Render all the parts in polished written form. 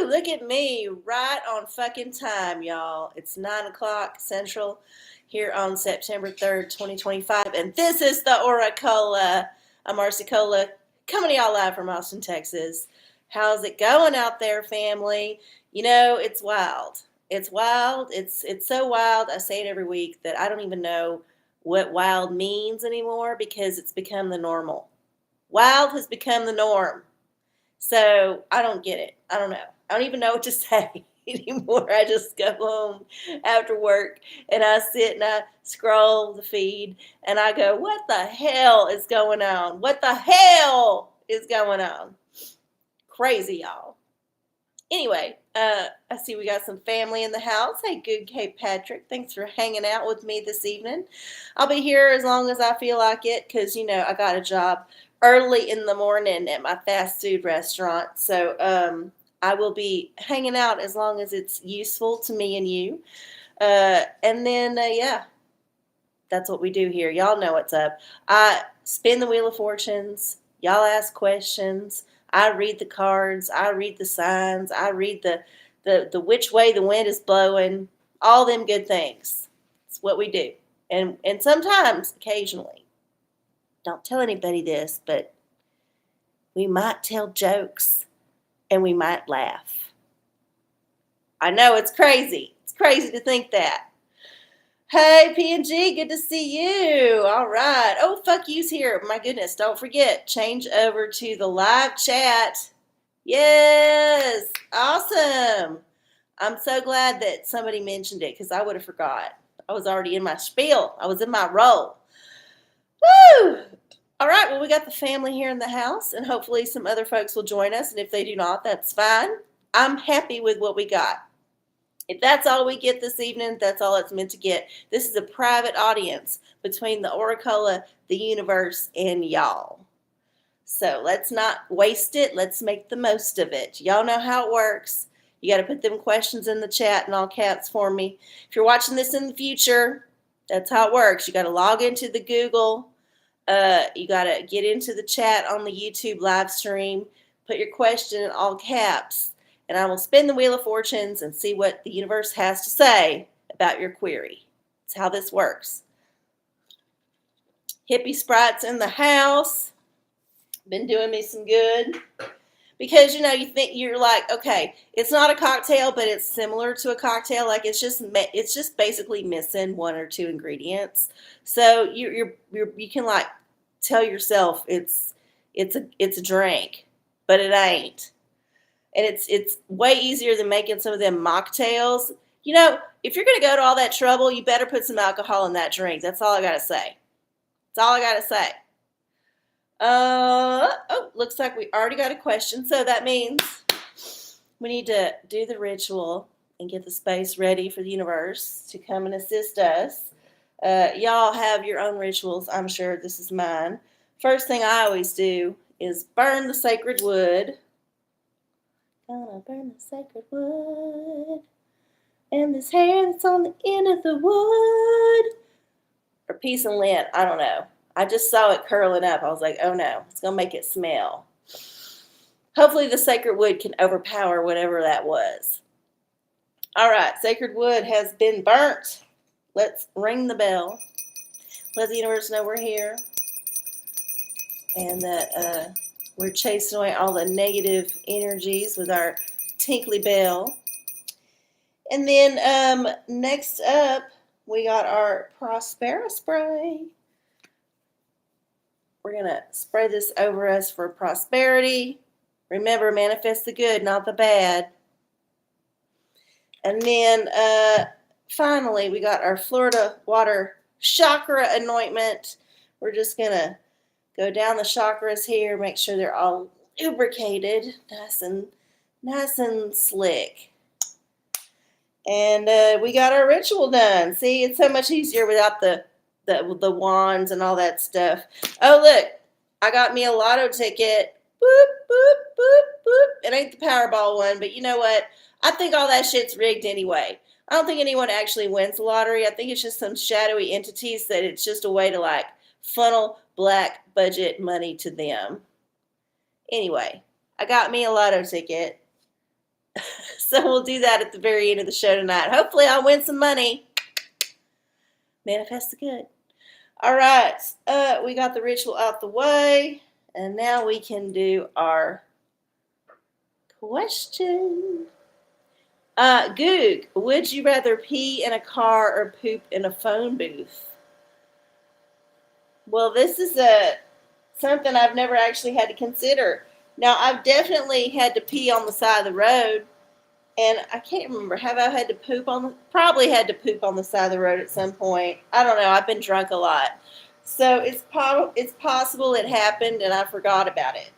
Woo! Look at me, right on fucking time, y'all. It's 9 o'clock Central here on September 3rd, 2025, and this is the OraCola. I'm Marcy Cola, coming to y'all live from Austin, Texas. How's it going out there, family? You know, it's wild. It's wild. It's so wild. I say it every week that I don't even know what wild means anymore because it's become the normal. Wild has become the norm. So I don't get it. I don't know. I don't even know what to say anymore. I just go home after work and I sit and I scroll the feed and I go, what the hell is going on? What the hell is going on? Crazy, y'all. Anyway, I see we got some family in the house. Hey, good Kate Patrick. Thanks for hanging out with me this evening. I'll be here as long as I feel like it because, you know, I got a job early in the morning at my fast food restaurant. So I will be hanging out as long as it's useful to me and you. And then, yeah, that's what we do here. Y'all know what's up. I spin the Wheel of Fortunes. Y'all ask questions. I read the cards. I read the signs. I read the which way the wind is blowing. All them good things. It's what we do. And sometimes, occasionally, don't tell anybody this, but we might tell jokes and we might laugh. I know it's crazy. It's crazy to think that. Hey, P&G, good to see you. All right. Oh, fuck you's here. My goodness, don't forget, change over to the live chat. Yes, awesome. I'm so glad that somebody mentioned it because I would have forgot. I was already in my spiel. I was in my role. Woo! All right, well, we got the family here in the house, and hopefully some other folks will join us, and if they do not, that's fine. I'm happy with what we got. If that's all we get this evening, that's all it's meant to get. This is a private audience between the OraCola, the universe, and y'all. So let's not waste it. Let's make the most of it. Y'all know how it works. You got to put them questions in the chat in all caps for me. If you're watching this in the future, that's how it works. You got to log into the Google. You got to get into the chat on the YouTube live stream. Put your question in all caps. And I will spin the Wheel of Fortunes and see what the universe has to say about your query. That's how this works. Hippie Sprite's in the house. Been doing me some good. Because, you know, you think you're like, okay, it's not a cocktail, but it's similar to a cocktail. Like it's just basically missing one or two ingredients. So you can like tell yourself it's a drink, but it ain't. And it's way easier than making some of them mocktails. You know, if you're going to go to all that trouble, you better put some alcohol in that drink. That's all I got to say. That's all I got to say. Oh, looks like we already got a question. So that means we need to do the ritual and get the space ready for the universe to come and assist us. Y'all have your own rituals. I'm sure this is mine. First thing I always do is burn the sacred wood. Gonna burn the sacred wood. And this hair that's on the end of the wood. Or peace and lint. I don't know. I just saw it curling up. I was like, oh no, it's going to make it smell. Hopefully the sacred wood can overpower whatever that was. All right, sacred wood has been burnt. Let's ring the bell. Let the universe know we're here. And that we're chasing away all the negative energies with our tinkly bell. And then next up, we got our Prospera spray. We're going to spray this over us for prosperity. Remember, manifest the good, not the bad. And then finally, we got our Florida water chakra anointment. We're just going to go down the chakras here, make sure they're all lubricated, nice and slick. And we got our ritual done. See, it's so much easier without the wands and all that stuff. Oh, look, I got me a lotto ticket. Boop, boop, boop, boop. It ain't the Powerball one, but you know what? I think all that shit's rigged anyway. I don't think anyone actually wins the lottery. I think it's just some shadowy entities that it's just a way to like funnel black budget money to them. Anyway, I got me a lotto ticket. So we'll do that at the very end of the show tonight. Hopefully I'll win some money. Manifest the good. All right, we got the ritual out the way, and now we can do our question. Goog, would you rather pee in a car or poop in a phone booth? Well, this is something I've never actually had to consider. Now, I've definitely had to pee on the side of the road, and I can't remember. Have I had to poop on probably had to poop on the side of the road at some point. I don't know. I've been drunk a lot. So it's possible it happened and I forgot about it.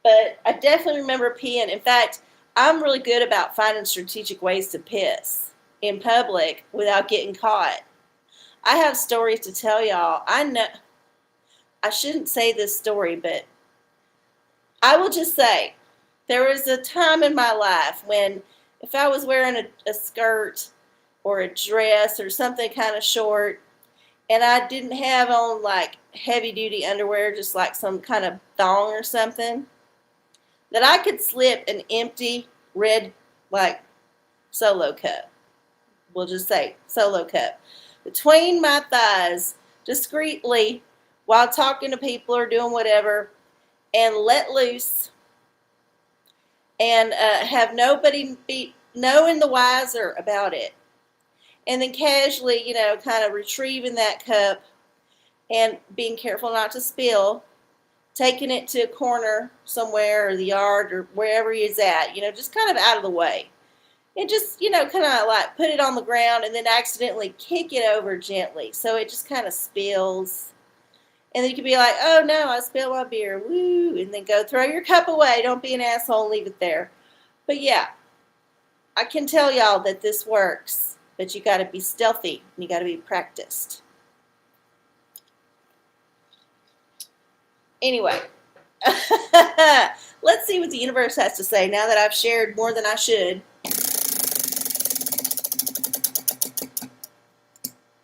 But I definitely remember peeing. In fact, I'm really good about finding strategic ways to piss in public without getting caught. I have stories to tell y'all. I know I shouldn't say this story, but I will just say there was a time in my life when if I was wearing a skirt or a dress or something kind of short and I didn't have on like heavy duty underwear, just like some kind of thong or something, that I could slip an empty red like Solo cup. We'll just say Solo cup between my thighs discreetly while talking to people or doing whatever and let loose and have nobody be knowing the wiser about it. And then casually, kind of retrieving that cup and being careful not to spill, taking it to a corner somewhere or the yard or wherever he's at, just kind of out of the way. And just, kind of like put it on the ground and then accidentally kick it over gently so it just kind of spills. And then you can be like, oh no, I spilled my beer, woo, and then go throw your cup away. Don't be an asshole and leave it there. But yeah, I can tell y'all that this works, but you got to be stealthy and you got to be practiced. Anyway, let's see what the universe has to say now that I've shared more than I should.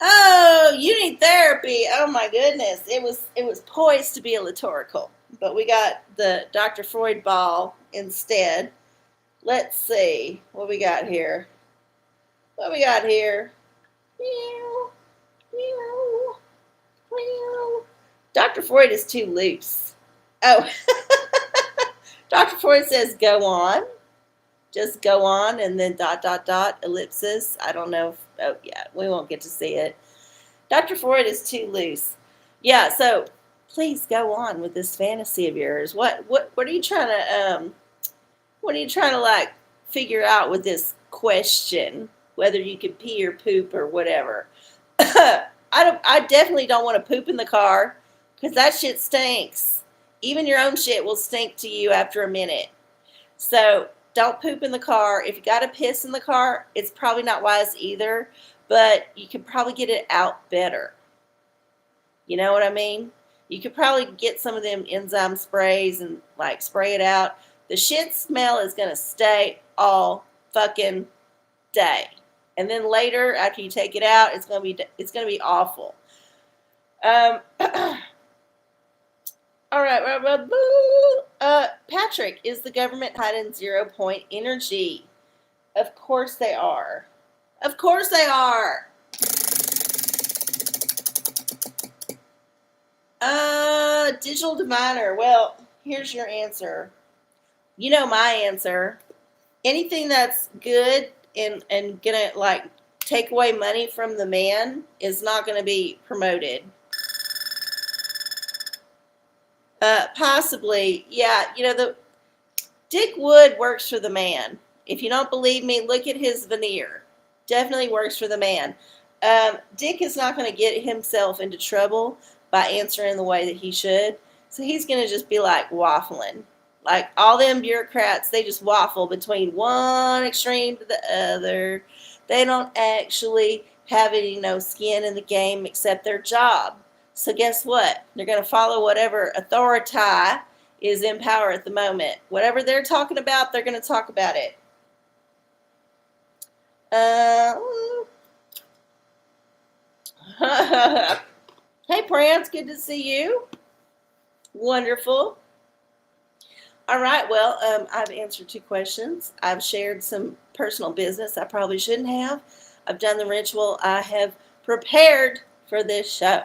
Oh, you need therapy. Oh my goodness. It was poised to be a rhetorical, but we got the Dr. Freud ball instead. Let's see what we got here. What we got here? Meow, meow, meow. Dr. Freud is too loose. Oh, Dr. Freud says go on. Just go on and then ... ellipsis. I don't know. Oh, yeah, we won't get to see it. Dr. Freud is too loose. Yeah, so please go on with this fantasy of yours. What are you trying to like figure out with this question? Whether you could pee or poop or whatever. I definitely don't want to poop in the car because that shit stinks. Even your own shit will stink to you after a minute. So don't poop in the car. If you got to piss in the car, it's probably not wise either, but you can probably get it out better. You know what I mean? You could probably get some of them enzyme sprays and like spray it out. The shit smell is going to stay all fucking day. And then later, after you take it out, it's going to be awful. All right. Patrick, is the government hiding 0 point energy? Of course they are. Of course they are. Digital diviner. Well, here's your answer. You know my answer. Anything that's good and gonna like take away money from the man is not gonna be promoted. Possibly, yeah. The Dick Wood works for the man. If you don't believe me, look at his veneer. Definitely works for the man. Dick is not going to get himself into trouble by answering the way that he should. So he's going to just be like waffling. Like all them bureaucrats, they just waffle between one extreme to the other. They don't actually have any skin in the game except their job. So guess what? They're going to follow whatever authority is in power at the moment. Whatever they're talking about, they're going to talk about it. Hey, Prance, good to see you. Wonderful. All right, well, I've answered 2 questions. I've shared some personal business I probably shouldn't have. I've done the ritual. I have prepared for this show.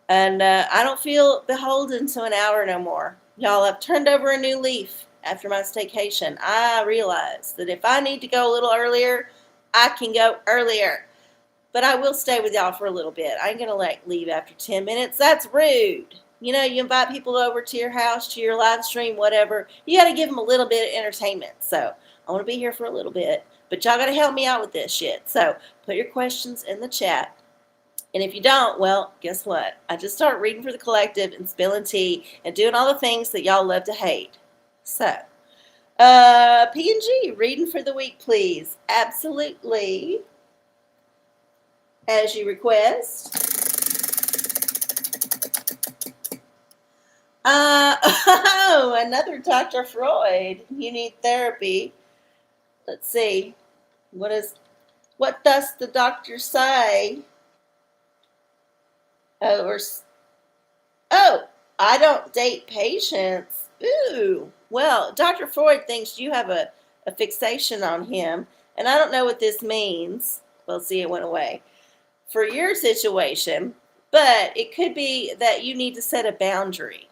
And I don't feel beholden to an hour no more. Y'all, I've turned over a new leaf after my staycation. I realized that if I need to go a little earlier, I can go earlier. But I will stay with y'all for a little bit. I ain't going to leave after 10 minutes. That's rude. You know, you invite people over to your house, to your live stream, whatever. You got to give them a little bit of entertainment. So I want to be here for a little bit. But y'all got to help me out with this shit. So put your questions in the chat. And if you don't, well, guess what? I just start reading for the collective and spilling tea and doing all the things that y'all love to hate. So, P&G, reading for the week, please. Absolutely. As you request. Another Dr. Freud. You need therapy. Let's see. What does the doctor say? I don't date patients. Ooh. Well, Dr. Freud thinks you have a fixation on him, and I don't know what this means. Well, see, it went away. For your situation, but it could be that you need to set a boundary.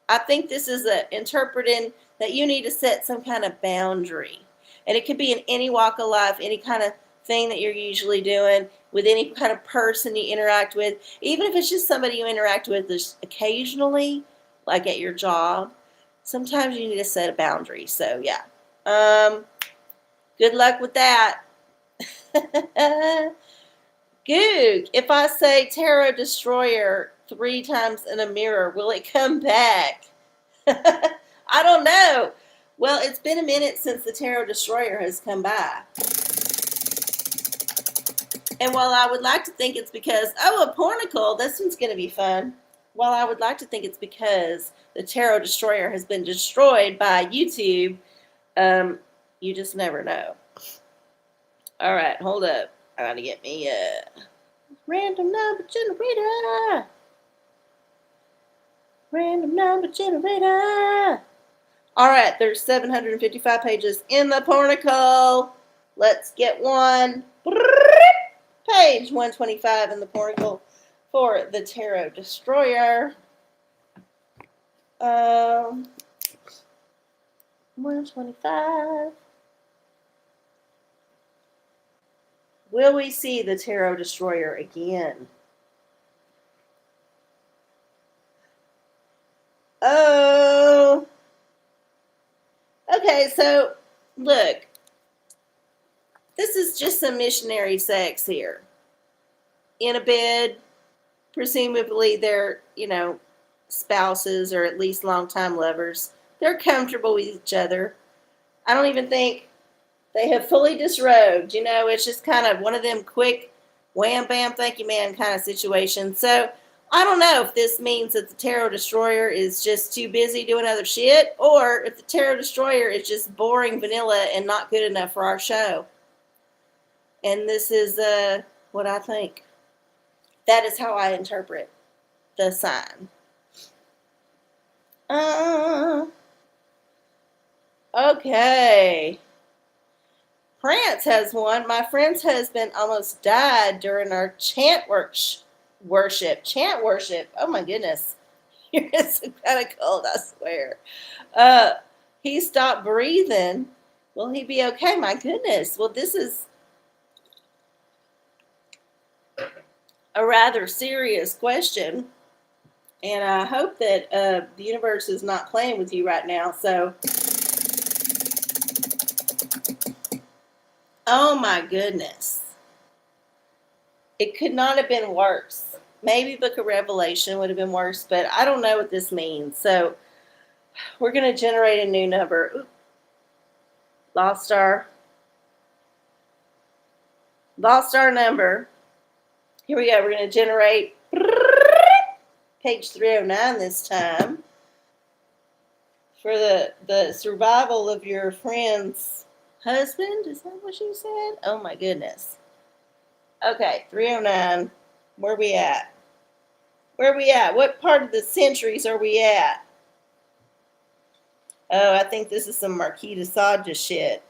I think this is interpreting that you need to set some kind of boundary. And it could be in any walk of life, any kind of thing that you're usually doing, with any kind of person you interact with, even if it's just somebody you interact with just occasionally, like at your job. Sometimes you need to set a boundary. So, yeah. Good luck with that. Goog, if I say Tarot Destroyer 3 times in a mirror, will it come back? I don't know. Well, it's been a minute since the Tarot Destroyer has come by. And while I would like to think it's because, a pornicle, this one's going to be fun. While I would like to think it's because the Tarot Destroyer has been destroyed by YouTube, you just never know. All right, hold up. I gotta get me a random number generator. Random number generator. All right, there's 755 pages in the pornicle. Let's get one. Page 125 in the pornicle for the Tarot Destroyer. 125. Will we see the Tarot Destroyer again? Oh. Okay, so look. This is just some missionary sex here. In a bed, presumably they're, spouses or at least longtime lovers. They're comfortable with each other. I don't even think they have fully disrobed. It's just kind of one of them quick wham, bam, thank you, man kind of situations. So I don't know if this means that the Tarot Destroyer is just too busy doing other shit, or if the Tarot Destroyer is just boring vanilla and not good enough for our show. And this is what I think. That is how I interpret the sign. Okay. France has one. My friend's husband almost died during our chant worship. Chant worship. Oh my goodness. It's kind of cold, I swear. He stopped breathing. Will he be okay? My goodness. Well, this is a rather serious question. And I hope that the universe is not playing with you right now. So, oh my goodness. It could not have been worse. Maybe Book of Revelation would have been worse, but I don't know what this means. So, we're going to generate a new number. Ooh. Lost star number. Here we go. We're going to generate page 309 this time for the survival of your friend's husband. Is that what you said? Oh my goodness. Okay, 309. Where we at? What part of the centuries are we at? Oh, I think this is some Marquis de Sade shit.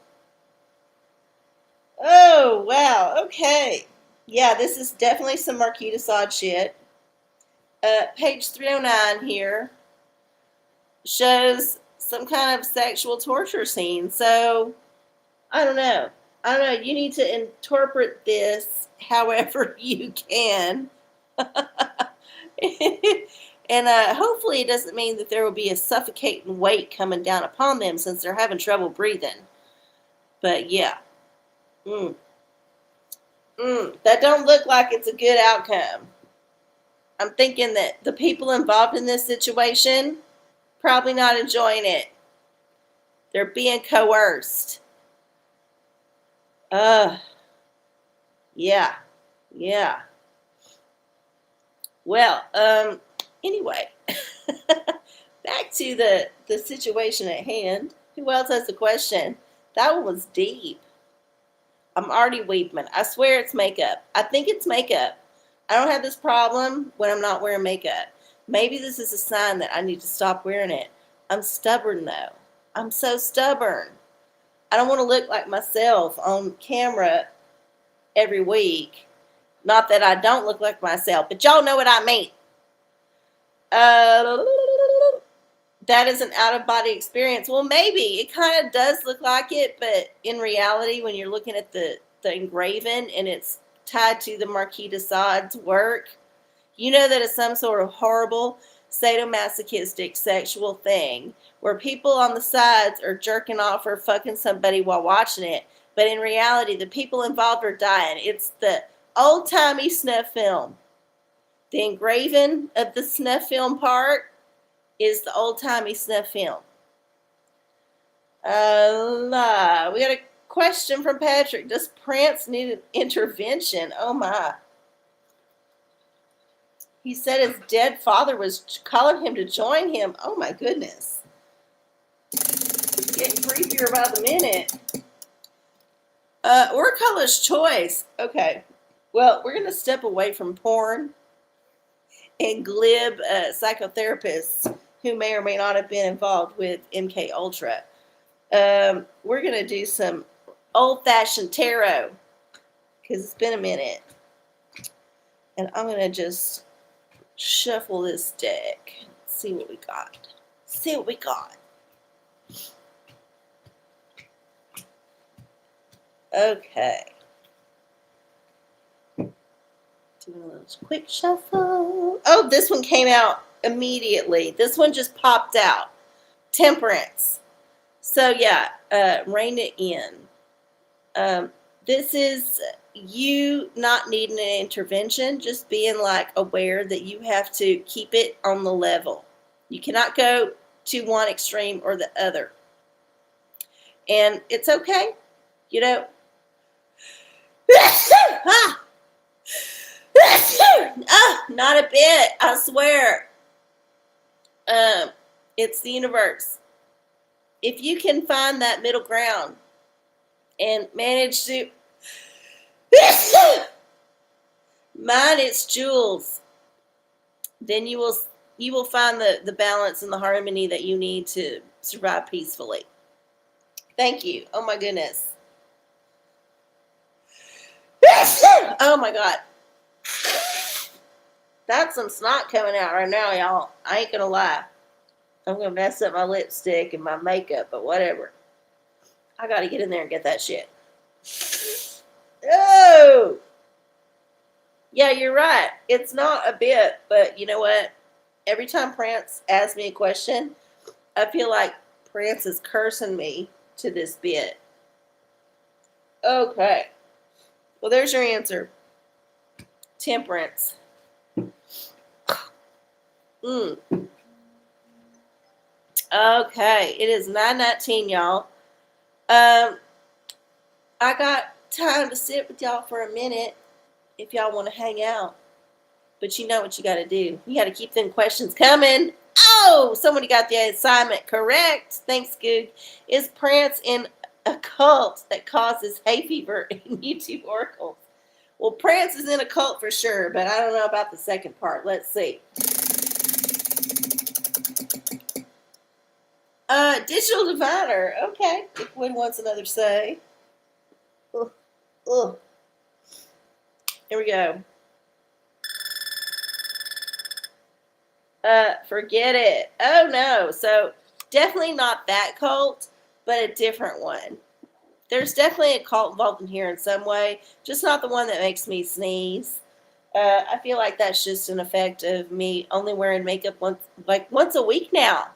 Oh, wow. Okay. Yeah, this is definitely some Marquis de Sade shit. Page 309 here shows some kind of sexual torture scene. So, I don't know. I don't know. You need to interpret this however you can. And hopefully it doesn't mean that there will be a suffocating weight coming down upon them since they're having trouble breathing. But yeah. Mm. That don't look like it's a good outcome. I'm thinking that the people involved in this situation probably not enjoying it. They're being coerced. Yeah. Yeah. Well, anyway, back to the situation at hand. Who else has a question? That one was deep. I'm already weeping. I swear it's makeup. I think it's makeup. I don't have this problem when I'm not wearing makeup. Maybe this is a sign that I need to stop wearing it. I'm stubborn though. I'm so stubborn. I don't want to look like myself on camera every week. Not that I don't look like myself, but y'all know what I mean. Uh, that is an out of body experience. Well, maybe it kind of does look like it, but in reality, when you're looking at the engraving and it's tied to the Marquis de Sade's work, you know that it's some sort of horrible sadomasochistic sexual thing where people on the sides are jerking off or fucking somebody while watching it. But in reality, the people involved are dying. It's the old-timey snuff film. The engraving of the snuff film part is the old-timey snuff film. We got a question from Patrick. Does Prince need an intervention? Oh my. He said his dead father was calling him to join him. Oh my goodness. Getting creepier by the minute. OraCola's choice. Okay. Well, we're going to step away from porn and glib psychotherapists who may or may not have been involved with MK Ultra. We're going to do some old-fashioned tarot because it's been a minute. And I'm going to just shuffle this deck. See what we got. See what we got. Okay. Doing a little quick shuffle. Oh, this one came out immediately. This one just popped out. Temperance. So yeah, rein it in. This is you not needing an intervention, just being like aware that you have to keep it on the level. You cannot go to one extreme or the other. And it's okay, you know. Not a bit, I swear. It's the universe. If you can find that middle ground and manage to mine its jewels, then you will find the balance and the harmony that you need to survive peacefully. Thank you. Oh my goodness. Oh my God. That's some snot coming out right now, y'all. I ain't gonna lie. I'm gonna mess up my lipstick and my makeup, but whatever. I gotta get in there and get that shit. Oh! Yeah, you're right. It's not a bit, but you know what? Every time Prince asks me a question, I feel like Prince is cursing me to this bit. Okay. Well, there's your answer. Temperance. Okay, it is 9:19, y'all. I got time to sit with y'all for a minute if y'all want to hang out. But you know what you got to do. You got to keep them questions coming. Oh, somebody got the assignment correct. Thanks, Goog. Is Prince in a cult that causes hay fever in YouTube oracles? Well, Prince is in a cult for sure, but I don't know about the second part. Let's see. Digital diviner. Okay. If one wants another say. Ugh. Ugh. Here we go. Forget it. Oh no. So definitely not that cult, but a different one. There's definitely a cult involved in here in some way, just not the one that makes me sneeze. I feel like that's just an effect of me only wearing makeup once a week now.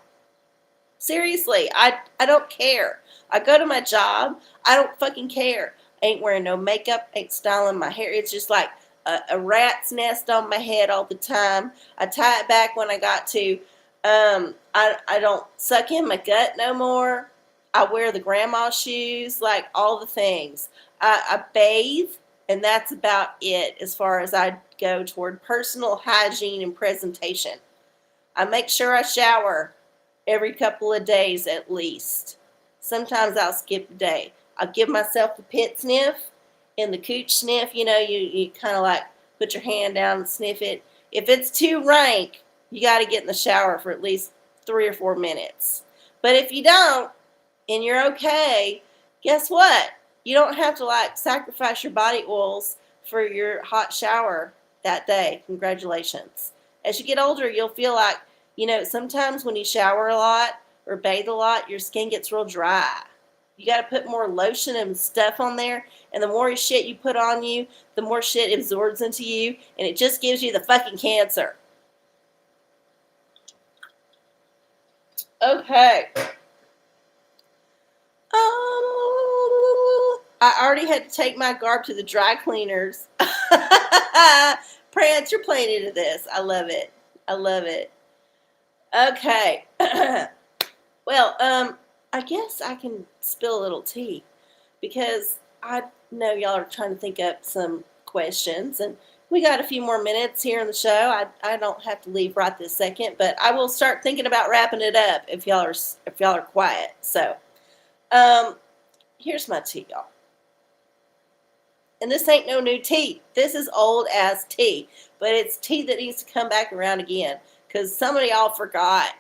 Seriously, I don't care. I go to my job. I don't fucking care. I ain't wearing no makeup. Ain't styling my hair. It's just like a rat's nest on my head all the time. I tie it back when I got to. I don't suck in my gut no more. I wear the grandma shoes, like all the things. I bathe, and that's about it as far as I go toward personal hygiene and presentation. I make sure I shower every couple of days at least. Sometimes I'll skip a day. I'll give myself the pit sniff and the cooch sniff. You kind of like put your hand down and sniff it. If it's too rank, you got to get in the shower for at least 3 or 4 minutes. But if you don't and you're okay, guess what? You don't have to like sacrifice your body oils for your hot shower that day. Congratulations. As you get older, you'll feel like, sometimes when you shower a lot or bathe a lot, your skin gets real dry. You got to put more lotion and stuff on there, and the more shit you put on you, the more shit absorbs into you, and it just gives you the fucking cancer. Okay. I already had to take my garb to the dry cleaners. Prance, you're playing into this. I love it. I love it. Okay. Well, I guess I can spill a little tea because I know y'all are trying to think up some questions, and we got a few more minutes here in the show. I don't have to leave right this second, but I will start thinking about wrapping it up if y'all are quiet. So, here's my tea, y'all. And this ain't no new tea. This is old ass tea, but it's tea that needs to come back around again because some of y'all forgot.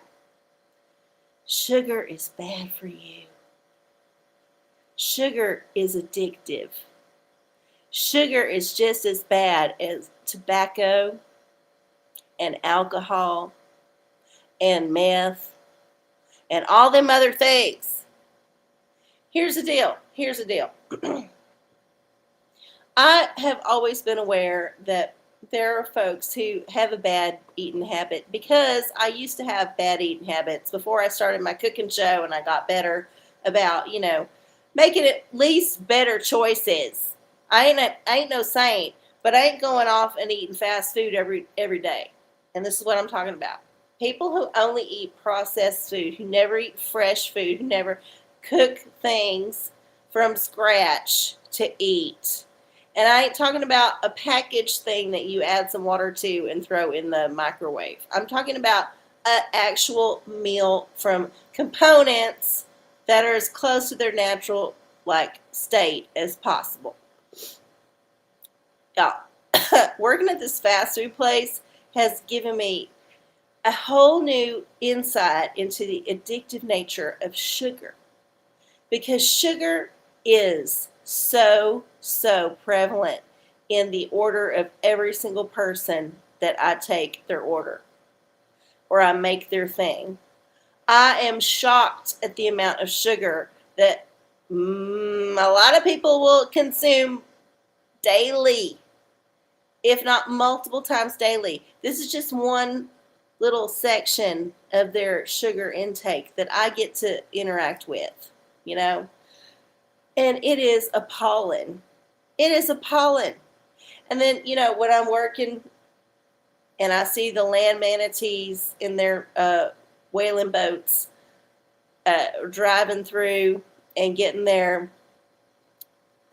Sugar is bad for you. Sugar is addictive. Sugar is just as bad as tobacco and alcohol and meth and all them other things. Here's the deal. I have always been aware that there are folks who have a bad eating habit because I used to have bad eating habits before I started my cooking show, and I got better about, making at least better choices. I ain't no saint, but I ain't going off and eating fast food every day. And this is what I'm talking about. People who only eat processed food, who never eat fresh food, who never cook things from scratch to eat. And I ain't talking about a packaged thing that you add some water to and throw in the microwave. I'm talking about an actual meal from components that are as close to their natural state as possible. Y'all, working at this fast food place has given me a whole new insight into the addictive nature of sugar. Because sugar is so prevalent in the order of every single person that I take their order or I make their thing. I am shocked at the amount of sugar that a lot of people will consume daily, if not multiple times daily. This is just one little section of their sugar intake that I get to interact with, And it is appalling. It is appalling. And then, when I'm working and I see the land manatees in their whaling boats driving through and getting their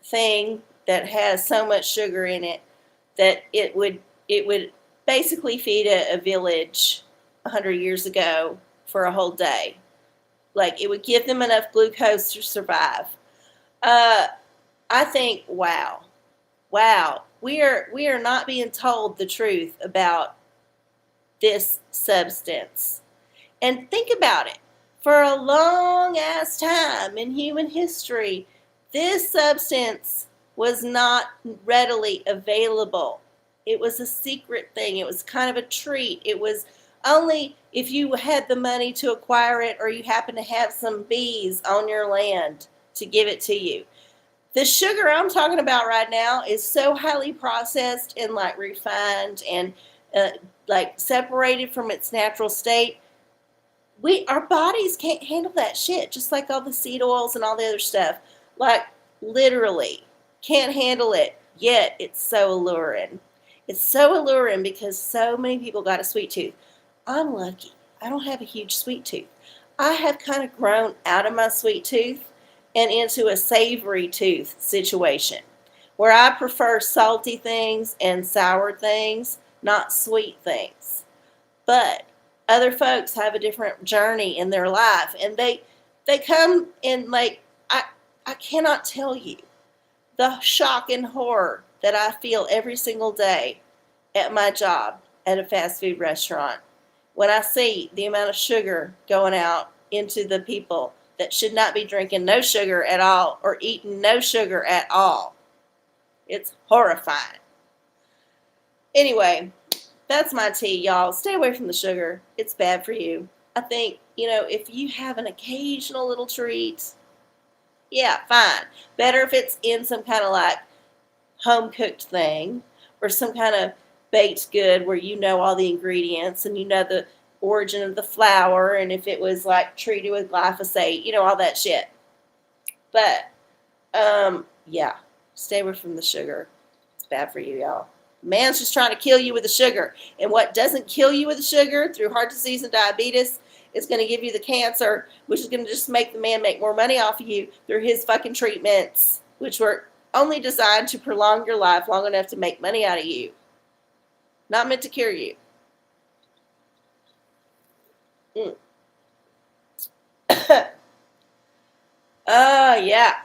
thing that has so much sugar in it that it would basically feed a village 100 years ago for a whole day. It would give them enough glucose to survive. I think, wow, we are not being told the truth about this substance. And think about it. For a long ass time in human history, this substance was not readily available. It was a secret thing. It was kind of a treat. It was only if you had the money to acquire it or you happen to have some bees on your land to give it to you. The sugar I'm talking about right now is so highly processed and like refined and like separated from its natural state. Our bodies can't handle that shit, just like all the seed oils and all the other stuff. Like literally can't handle it. Yet it's so alluring. It's so alluring because so many people got a sweet tooth. I'm lucky. I don't have a huge sweet tooth. I have kind of grown out of my sweet tooth and into a savory tooth situation where I prefer salty things and sour things, not sweet things. But other folks have a different journey in their life, and they come in like I cannot tell you the shock and horror that I feel every single day at my job at a fast food restaurant when I see the amount of sugar going out into the people that should not be drinking no sugar at all or eating no sugar at all. It's horrifying. Anyway, that's my tea, y'all. Stay away from the sugar. It's bad for you. I think, if you have an occasional little treat, yeah, fine. Better if it's in some kind of like home cooked thing or some kind of baked good where you know all the ingredients and you know the origin of the flour and if it was like treated with glyphosate, all that shit. But, yeah, stay away from the sugar. It's bad for you, y'all. Man's just trying to kill you with the sugar. And what doesn't kill you with the sugar through heart disease and diabetes is going to give you the cancer, which is going to just make the man make more money off of you through his fucking treatments, which were only designed to prolong your life long enough to make money out of you. Not meant to cure you. Yeah.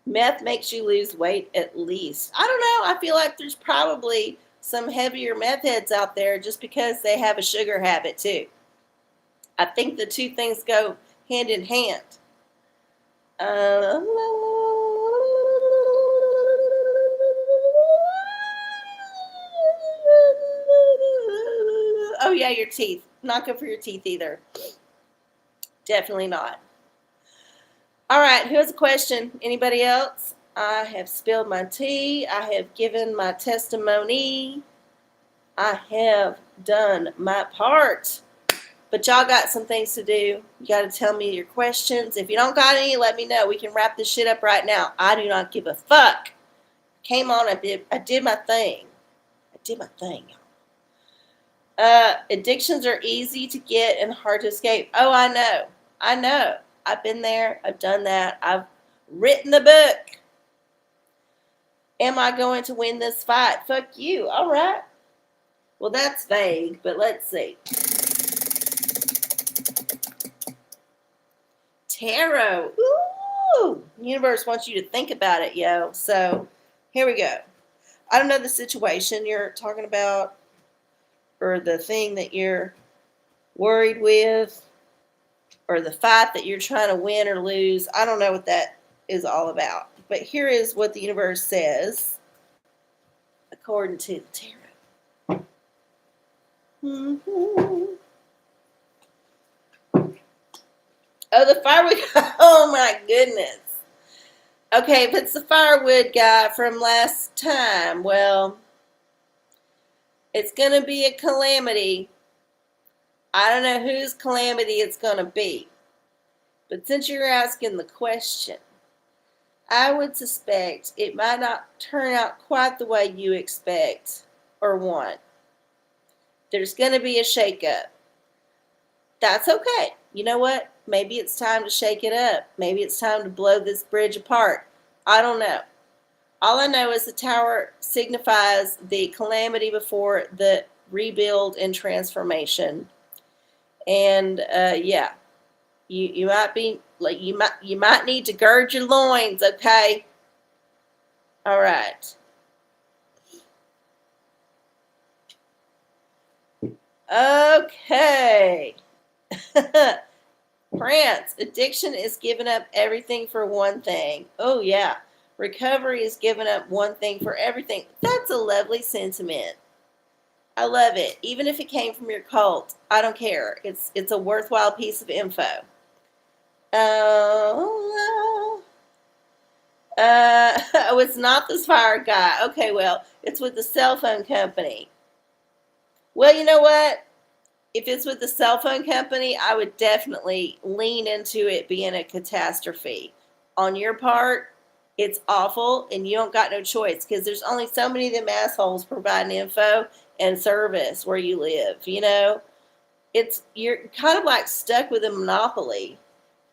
Meth makes you lose weight at least. I don't know. I feel like there's probably some heavier meth heads out there just because they have a sugar habit too. I think the two things go hand in hand. Oh yeah, your teeth. Not good for your teeth either. Definitely not. All right, who has a question? Anybody else? I have spilled my tea. I have given my testimony. I have done my part. But y'all got some things to do. You got to tell me your questions. If you don't got any, let me know. We can wrap this shit up right now. I do not give a fuck. Came on, I did my thing. I did my thing, y'all. Addictions are easy to get and hard to escape. Oh, I know. I've been there. I've done that. I've written the book. Am I going to win this fight? Fuck you. All right. Well, that's vague, but let's see. Tarot. Ooh. The universe wants you to think about it, yo. So, here we go. I don't know the situation you're talking about or the thing that you're worried with or the fight that you're trying to win or lose. I don't know what that is all about. But here is what the universe says according to the tarot. Oh, the firewood. Oh, my goodness. Okay, if it's the firewood guy from last time, well, it's going to be a calamity. I don't know whose calamity it's going to be. But since you're asking the question, I would suspect it might not turn out quite the way you expect or want. There's going to be a shakeup. That's okay. You know what? Maybe it's time to shake it up. Maybe it's time to blow this bridge apart. I don't know. All I know is the tower signifies the calamity before the rebuild and transformation. And yeah, you might be like you might need to gird your loins, okay? All right. Okay. France, addiction is giving up everything for one thing. Oh, yeah. Recovery is giving up one thing for everything. That's a lovely sentiment. I love it. Even if it came from your cult, I don't care. It's a worthwhile piece of info. Oh, oh, it's not this fire guy. Okay, well, it's with the cell phone company. Well, you know what? If it's with the cell phone company, I would definitely lean into it being a catastrophe. On your part, it's awful and you don't got no choice because there's only so many of them assholes providing info and service where you live, you know? You're kind of like stuck with a monopoly.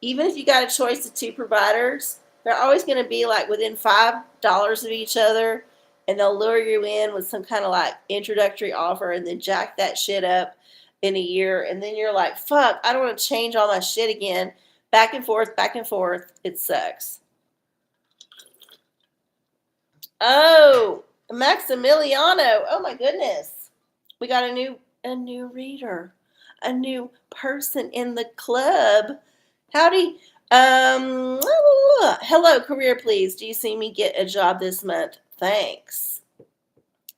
Even if you got a choice of two providers, they're always going to be like within $5 of each other, and they'll lure you in with some kind of like introductory offer and then jack that shit up in a year, and then you're like, fuck, I don't want to change all my shit again. Back and forth, back and forth. It sucks. Oh, Maximiliano. Oh my goodness. We got a new reader. A new person in the club. Howdy. Hello, career please. Do you see me get a job this month? Thanks.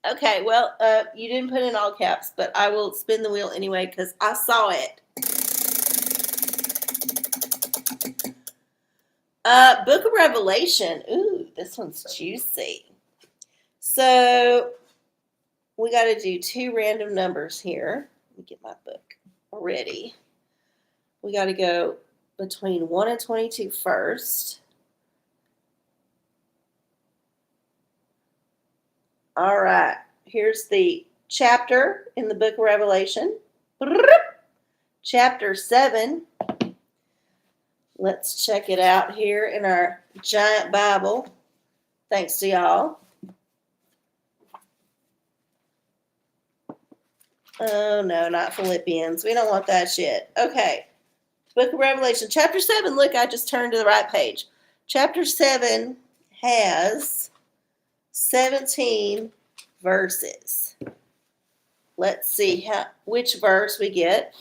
Okay, well, you didn't put in all caps, but I will spin the wheel anyway because I saw it. Book of Revelation. Ooh, this one's juicy. So we got to do two random numbers here. Let me get my book ready. We got to go between 1 and 22 first. All right, here's the chapter in the book of Revelation. Chapter 7. Let's check it out here in our giant Bible. Thanks to y'all. Oh, no, not Philippians. We don't want that shit. Okay. Book of Revelation. Chapter 7. Look, I just turned to the right page. Chapter 7 has 17 verses. Let's see which verse we get.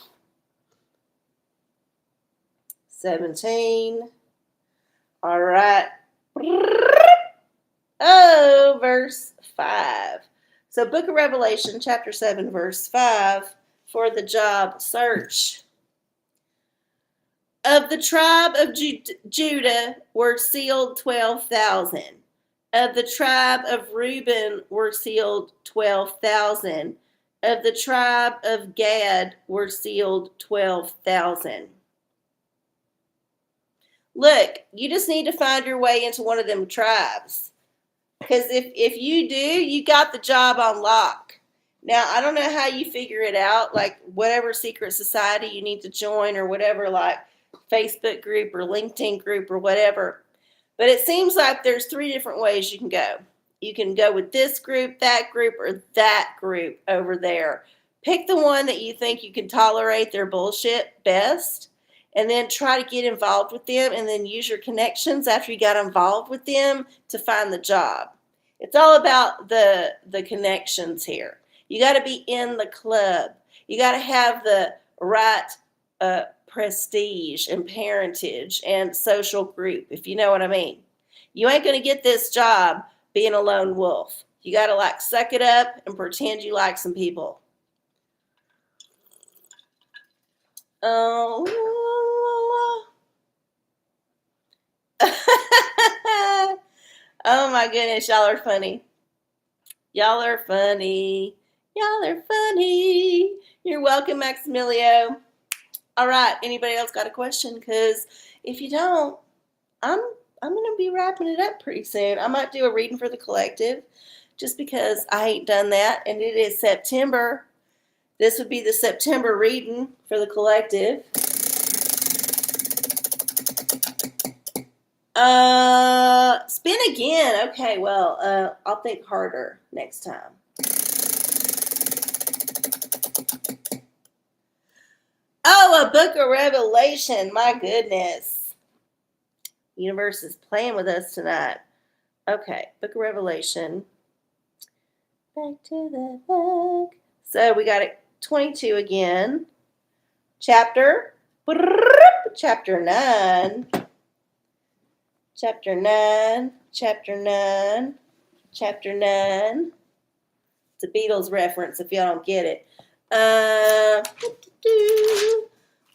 17. All right. Oh, verse 5. So, Book of Revelation, chapter 7, verse 5, for the job search. Of the tribe of Judah were sealed 12,000. Of the tribe of Reuben were sealed 12,000. Of the tribe of Gad were sealed 12,000. Look, you just need to find your way into one of them tribes. Because if you do, you got the job on lock. Now, I don't know how you figure it out, like whatever secret society you need to join or whatever, like Facebook group or LinkedIn group or whatever. But it seems like there's 3 different ways you can go. You can go with this group, or that group over there. Pick the one that you think you can tolerate their bullshit best, and then try to get involved with them, and then use your connections after you got involved with them to find the job. It's all about the connections here. You got to be in the club. You got to have the right prestige and parentage and social group, if you know what I mean. You ain't going to get this job being a lone wolf. You got to like suck it up and pretend you like some people. Oh. Oh my goodness, y'all are funny. Y'all are funny. Y'all are funny. You're welcome, Maximilio. All right, anybody else got a question? Because if you don't, I'm going to be wrapping it up pretty soon. I might do a reading for the collective just because I ain't done that, and it is September. This would be the September reading for the collective. Spin again. Okay, well, I'll think harder next time. Oh, a book of Revelation. My goodness. Universe is playing with us tonight. Okay, book of Revelation. Back to the book. So we got it 22 again. Chapter chapter 9. Chapter 9. Chapter 9. Chapter 9. It's a Beatles reference if y'all don't get it.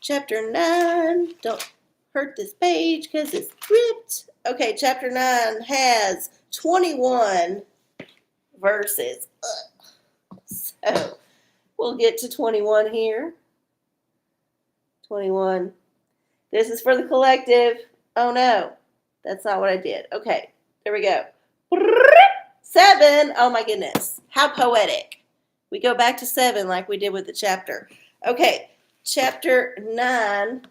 Chapter 9. Don't hurt this page because it's ripped. Okay, chapter 9 has 21 verses. So we'll get to 21 here. 21. This is for the collective. Oh no, that's not what I did. Okay, there we go. 7. Oh my goodness, how poetic. We go back to 7 like we did with the chapter. Okay, chapter 9,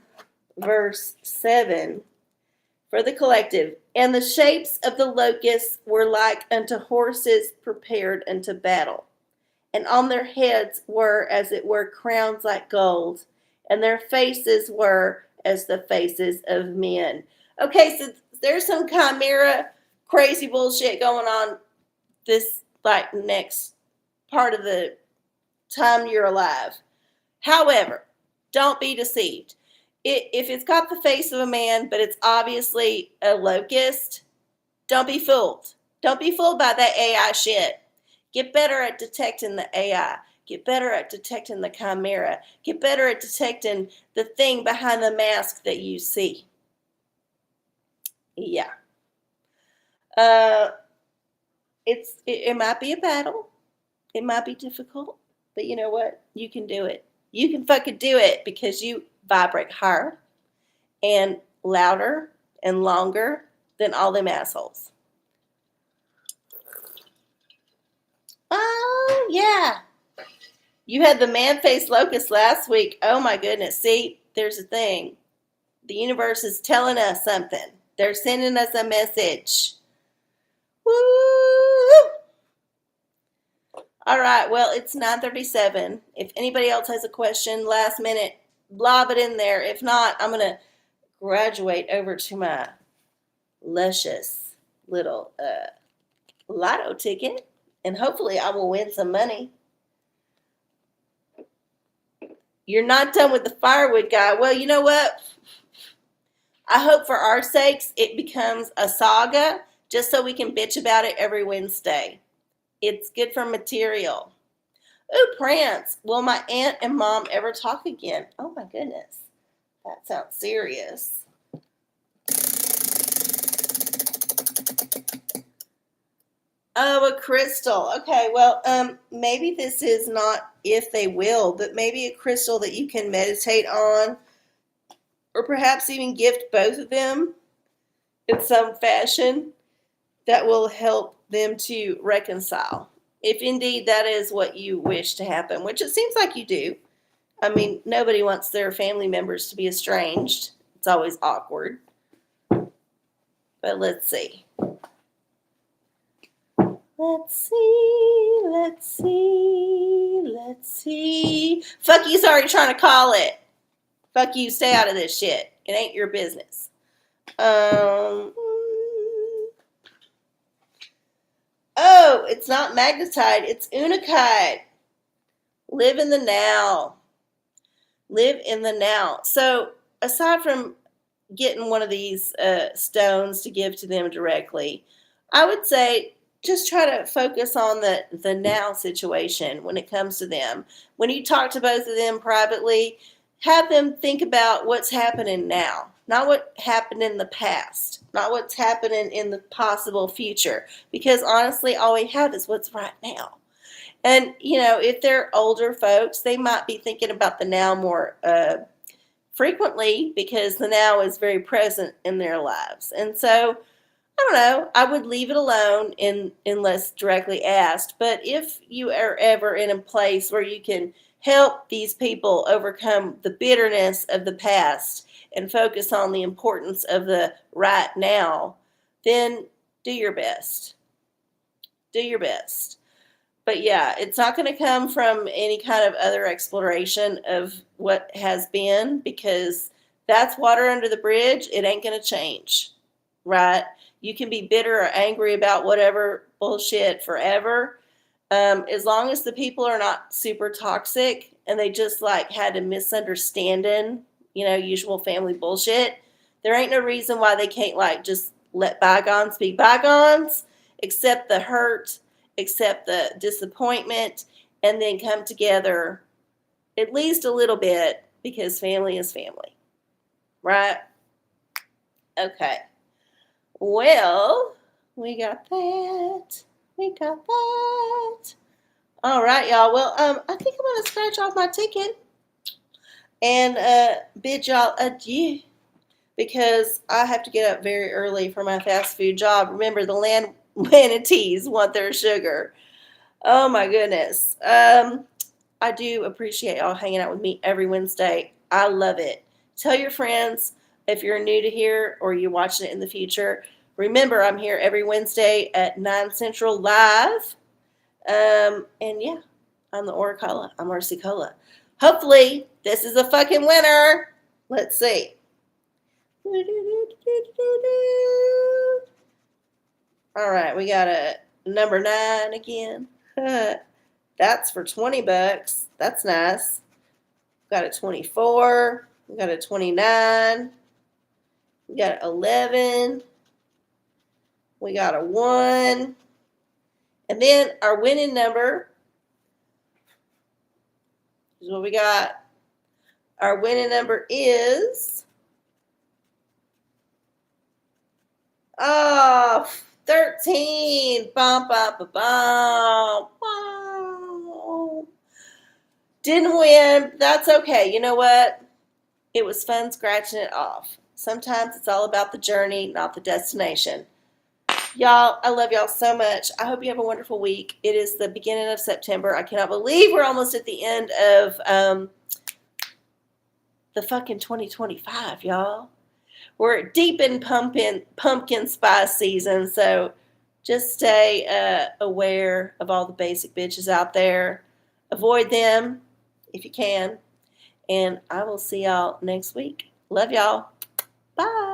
verse 7 for the collective. And the shapes of the locusts were like unto horses prepared unto battle. And on their heads were, as it were, crowns like gold, and their faces were as the faces of men. Okay, so there's some chimera crazy bullshit going on this like next part of the time you're alive. However, don't be deceived. If it's got the face of a man, but it's obviously a locust, don't be fooled. Don't be fooled by that AI shit. Get better at detecting the AI. Get better at detecting the chimera. Get better at detecting the thing behind the mask that you see. Yeah. It might be a battle. It might be difficult. But you know what? You can do it. You can fucking do it because you vibrate higher and louder and longer than all them assholes. Oh, yeah. You had the man-faced locust last week. Oh, my goodness. See, there's a thing. The universe is telling us something. They're sending us a message. Woo! All right, well, it's 9:37. If anybody else has a question, last minute, lob it in there. If not, I'm going to graduate over to my luscious little lotto ticket, and hopefully I will win some money. You're not done with the firewood guy. Well, you know what? I hope for our sakes it becomes a saga just so we can bitch about it every Wednesday. It's good for material. Ooh, Prance. Will my aunt and mom ever talk again? Oh, my goodness. That sounds serious. Oh, a crystal. Okay, well, maybe this is not if they will, but maybe a crystal that you can meditate on, or perhaps even gift both of them in some fashion that will help them to reconcile. If indeed that is what you wish to happen, which it seems like you do. I mean, nobody wants their family members to be estranged. It's always awkward. But let's see. Let's see. Fuck you's already trying to call it. Fuck you, stay out of this shit. It ain't your business. Oh, it's not magnetite, it's unakite. Live in the now. Live in the now. So, aside from getting one of these stones to give to them directly, I would say just try to focus on the now situation when it comes to them. When you talk to both of them privately, have them think about what's happening now, not what happened in the past, not what's happening in the possible future, because honestly, all we have is what's right now. And, you know, if they're older folks, they might be thinking about the now more frequently because the now is very present in their lives. And so, I don't know, I would leave it alone unless directly asked. But if you are ever in a place where you can help these people overcome the bitterness of the past and focus on the importance of the right now, then do your best. Do your best. But yeah, it's not going to come from any kind of other exploration of what has been, because that's water under the bridge. It ain't going to change, right? You can be bitter or angry about whatever bullshit forever. As long as the people are not super toxic and they just like had a misunderstanding usual family bullshit. There ain't no reason why they can't, like, just let bygones be bygones, accept the hurt, accept the disappointment, and then come together at least a little bit, because family is family, right? Okay. Well, we got that. We got that. All right, y'all. Well, I think I'm gonna scratch off my ticket and bid y'all adieu, because I have to get up very early for my fast food job. Remember, the land manatees want their sugar. Oh my goodness. I do appreciate y'all hanging out with me every Wednesday. I love it. Tell your friends if you're new to here or you're watching it in the future. Remember, I'm here every Wednesday at 9 Central live. And yeah, I'm the OraCola. I'm rnacle. Hopefully, this is a fucking winner. Let's see. All right, we got a number 9 again. That's for $20. That's nice. We got a 24. We got a 29. We got 11. We got a 1. And then our winning number is what we got. Our winning number is 13. Bum, bum, bum, bum. Wow. Didn't win. That's okay. You know what? It was fun scratching it off. Sometimes it's all about the journey, not the destination. Y'all, I love y'all so much. I hope you have a wonderful week. It is the beginning of September. I cannot believe we're almost at the end of the fucking 2025, y'all. We're deep in pumpkin spice season, so just stay aware of all the basic bitches out there. Avoid them if you can. And I will see y'all next week. Love y'all. Bye.